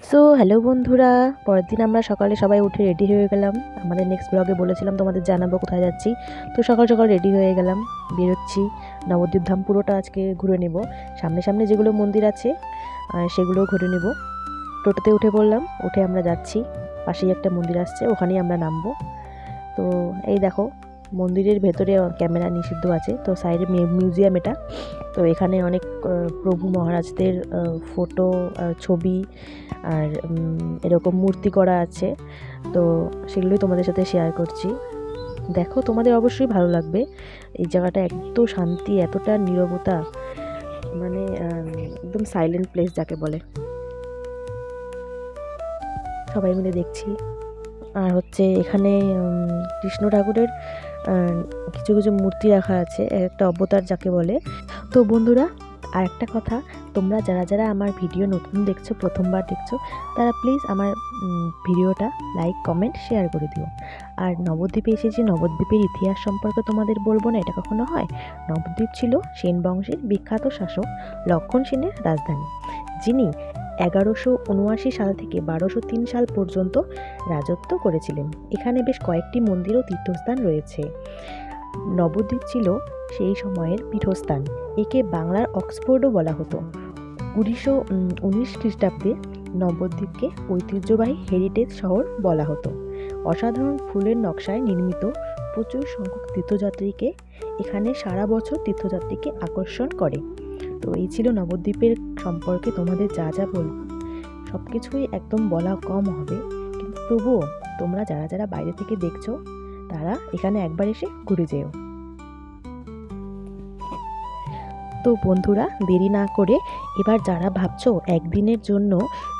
So hello বন্ধুরা, পরের দিন আমরা সকালে সবাই উঠে রেডি হয়ে গেলাম। আমাদের নেক্সট ব্লগে বলেছিলাম তোমাদের জানাবো কোথায় যাচ্ছি। তো সকাল সকাল রেডি হয়ে গেলাম, বেরোচ্ছি। নবদ্বীপ ধাম পুরোটা আজকে ঘুরে নেব। সামনে সামনে যেগুলো মন্দির আছে সেগুলোও ঘুরে নেব। টোটোতে উঠে পড়লাম, উঠে আমরা যাচ্ছি। পাশেই একটা মন্দির আসছে, ওখানেই আমরা নামবো। তো এই দেখো, মন্দিরের ভেতরে ক্যামেরা নিষিদ্ধ আছে, তো সাইডে মিউজিয়াম এটা। তো এখানে অনেক প্রভু মহারাজদের ফটো, ছবি আর এরকম মূর্তি করা আছে। তো সেগুলোই তোমাদের সাথে শেয়ার করছি। দেখো, তোমাদের অবশ্যই ভালো লাগবে। এই জায়গাটা এত শান্তি, এতটা নীরবতা, মানে একদম সাইলেন্ট প্লেস যাকে বলে। সবাই মিলে দেখছি। আর হচ্ছে এখানে কৃষ্ণ ঠাকুরের কিছু কিছু মূর্তি রাখা আছে, একটা অবতার যাকে বলে। তো বন্ধুরা, আর একটা কথা, তোমরা যারা যারা আমার ভিডিও নতুন দেখছো, প্রথমবার দেখছো, তারা প্লিজ আমার ভিডিওটা লাইক, কমেন্ট, শেয়ার করে দিও। আর নবদ্বীপে এসেছি, নবদ্বীপের ইতিহাস সম্পর্কে তোমাদের বলবো না, এটা কখনো হয়? নবদ্বীপ ছিল সেন বংশের বিখ্যাত শাসক লক্ষণ সেনের রাজধানী, যিনি 1179 সাল থেকে 1203 সাল পর্যন্ত রাজত্ব করেছিলেন। এখানে বেশ কয়েকটি মন্দির ও তীর্থস্থান রয়েছে। নবদ্বীপ ছিল সেই সময়ের পীঠস্থান। একে বাংলার অক্সফোর্ডও বলা হতো। 1919 খ্রিস্টাব্দে নবদ্বীপকে ঐতিহ্যবাহী হেরিটেজ শহর বলা হতো। অসাধারণ ফুলের নকশায় নির্মিত প্রচুর সংখ্যক তীর্থযাত্রীকে এখানে সারা বছর তীর্থযাত্রীকে আকর্ষণ করে। তো এই ছিল নবদ্বীপের সম্পর্কে তোমাদের যা যা বলব। সব কিছুই একদম বলা কম হবে, কিন্তু তবুও তোমরা যারা যারা বাইরে থেকে দেখছো, তারা এখানে একবার এসে ঘুরে যেও। তো বন্ধুরা, দেরি না করে এবার যারা ভাবছো একদিনের জন্য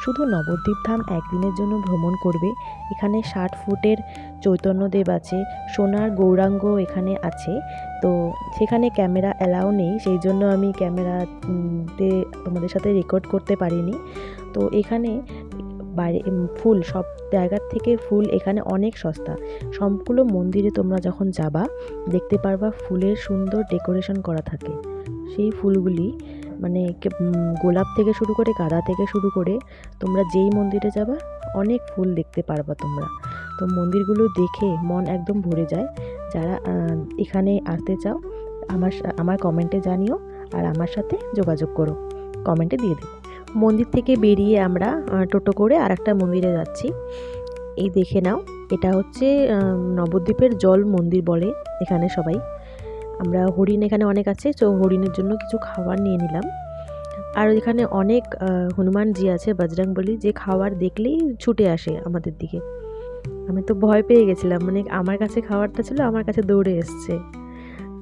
শুধু নবদ্বীপ ধাম একদিনের জন্য ভ্রমণ করবে, এখানে 60 ফুটের চৈতন্যদেব আছে, সোনার গৌরাঙ্গ এখানে আছে। তো সেখানে ক্যামেরা অ্যালাউ নেই, সেই জন্য আমি ক্যামেরাতে তোমাদের সাথে রেকর্ড করতে পারিনি। তো এখানে বাইরে ফুল, সব জায়গার থেকে ফুল এখানে অনেক সস্তা। সবগুলো মন্দিরে তোমরা যখন যাবা, দেখতে পারবা ফুলের সুন্দর ডেকোরেশন করা থাকে। সেই ফুলগুলি মানে গোলাপ থেকে শুরু করে, গাঁদা থেকে শুরু করে, তোমরা যেই মন্দিরে যাবা অনেক ফুল দেখতে পারবা তোমরা। তো মন্দিরগুলো দেখে মন একদম ভরে যায়। যারা এখানে আসতে চাও, আমার কমেন্টে জানিও, আর আমার সাথে যোগাযোগ করো, কমেন্টে দিয়ে দেবো। মন্দির থেকে বেরিয়ে আমরা টোটো করে আর একটা মন্দিরে যাচ্ছি। এই দেখে নাও, এটা হচ্ছে নবদ্বীপের জল মন্দির বলে এখানে সবাই। আমরা হরিণ এখানে অনেক আছে, তো হরিণের জন্য কিছু খাবার নিয়ে নিলাম। আর এখানে অনেক হনুমানজি আছে, বজরংবলী, যে খাবার দেখলেই ছুটে আসে আমাদের দিকে। আমি তো ভয় পেয়ে গেছিলাম, মানে আমার কাছে খাবারটা ছিল, আমার কাছে দৌড়ে এসছে।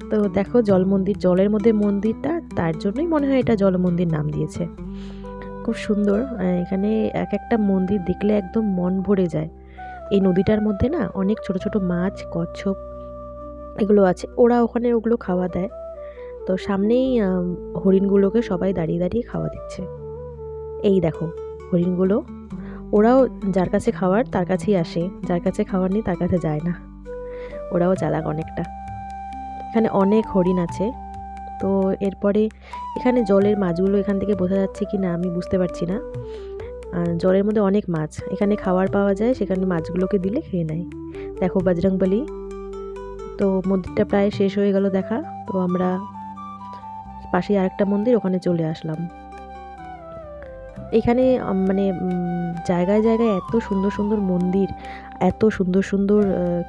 তো দেখো, জল মন্দির, জলের মধ্যে মন্দিরটা, তার জন্যই মনে হয় এটা জল মন্দির নাম দিয়েছে। খুব সুন্দর। এখানে এক একটা মন্দির দেখলে একদম মন ভরে যায়। এই নদীটার মধ্যে না অনেক ছোট ছোট মাছ, কচ্ছপ এগুলো আছে, ওরা ওখানে ওগুলো খাওয়া দেয়। তো সামনেই হরিণগুলোকে সবাই দাঁড়িয়ে দাঁড়িয়ে খাওয়া দিচ্ছে। এই দেখো হরিণগুলো, ওরাও যার কাছে খাওয়ার তার কাছেই আসে, যার কাছে খাওয়ার নেই তার কাছে যায় না। ওরাও চালাক অনেকটা। এখানে অনেক হরিণ আছে। তো এরপরে এখানে জলের মাছগুলো এখান থেকে বোঝা যাচ্ছে কি না আমি বুঝতে পারছি না। জলের মধ্যে অনেক মাছ, এখানে খাবার পাওয়া যায়, সেখানে মাছগুলোকে দিলে খেয়ে নেয়। দেখো বজরংবলী। তো মন্দিরটা প্রায় শেষ হয়ে গেল দেখা। তো আমরা পাশেই আরেকটা মন্দির, ওখানে চলে আসলাম। এখানে মানে জায়গায় জায়গায় এত সুন্দর সুন্দর মন্দির, এত সুন্দর সুন্দর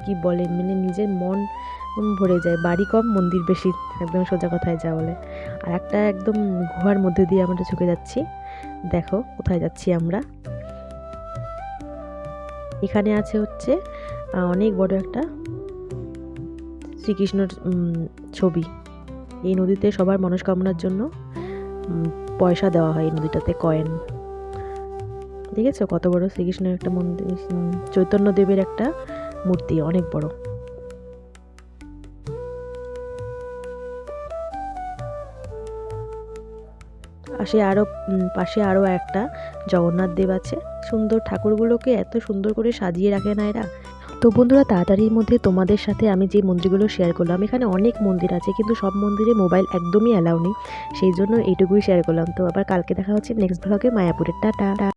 কি বলে, মানে নিজের মন ভরে যায়। বাড়ি কম, মন্দির বেশি, একদম সোজা কথায় যা বলে। আর একটা একদম গুহার মধ্যে দিয়ে আমরা ঝুঁকে যাচ্ছি। দেখো কোথায় যাচ্ছি আমরা। এখানে আছে হচ্ছে অনেক বড় একটা শ্রীকৃষ্ণর ছবি। এই নদীতে সবার মনস্কামনার জন্য পয়সা দেওয়া হয়, এই নদীটাতে কয়েন। দেখেছো কত বড় শ্রীকৃষ্ণের একটা মন্দির, চৈতন্য দেবের একটা মূর্তি, অনেক বড়। পাশে আরও একটা জগন্নাথ দেব আছে। সুন্দর, ঠাকুরগুলোকে এত সুন্দর করে সাজিয়ে রাখে না এরা। তো বন্ধুরা, তাড়াতাড়ির মধ্যে তোমাদের সাথে আমি যে মন্দিরগুলো শেয়ার করলাম, এখানে অনেক মন্দির আছে, কিন্তু সব মন্দিরে মোবাইল একদমই অ্যালাউ নেই, সেই জন্য এইটুকুই শেয়ার করলাম। তো আবার কালকে দেখা হচ্ছে নেক্সট ব্লগে মায়াপুরের। টাটা।